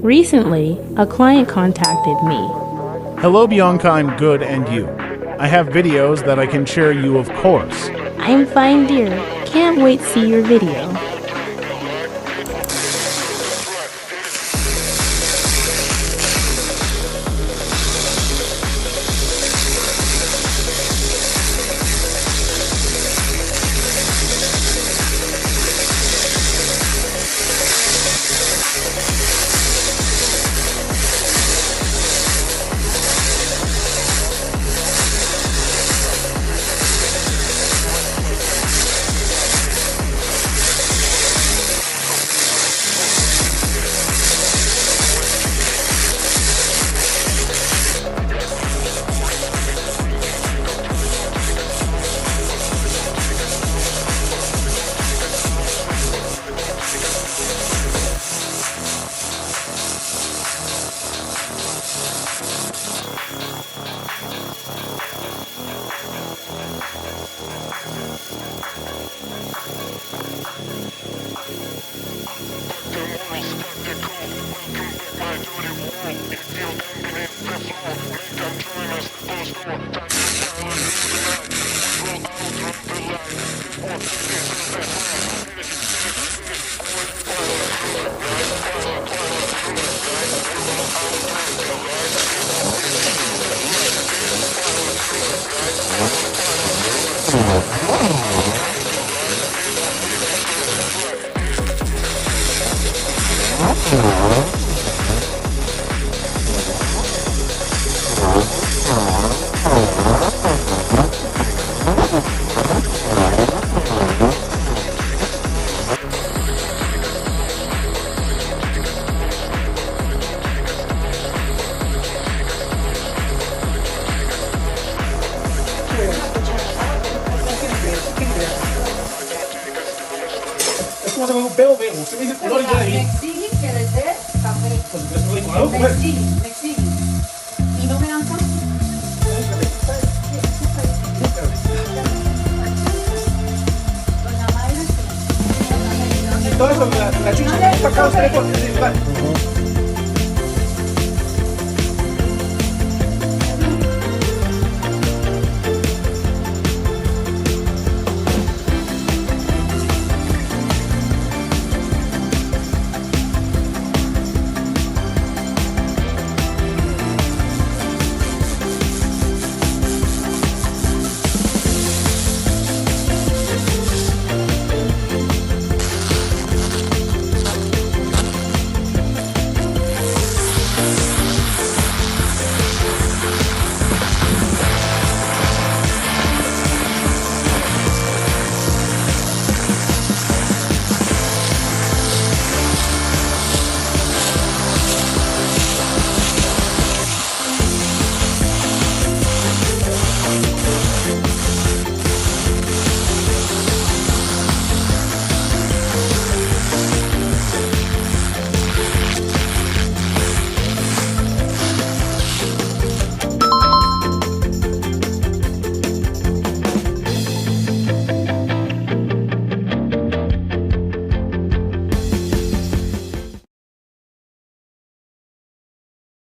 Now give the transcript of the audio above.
Recently, a client contacted me. Hello Bianca, I'm good, and you? I have videos that I can share you, of course. I'm fine, dear. Can't wait to see your video. Guarda un pelo vero, se vede colori già lì. Mexigui, ¿quieres ver? Café. Mexigui. ¿Y no me dan café? Todo eso, la chucha está acá,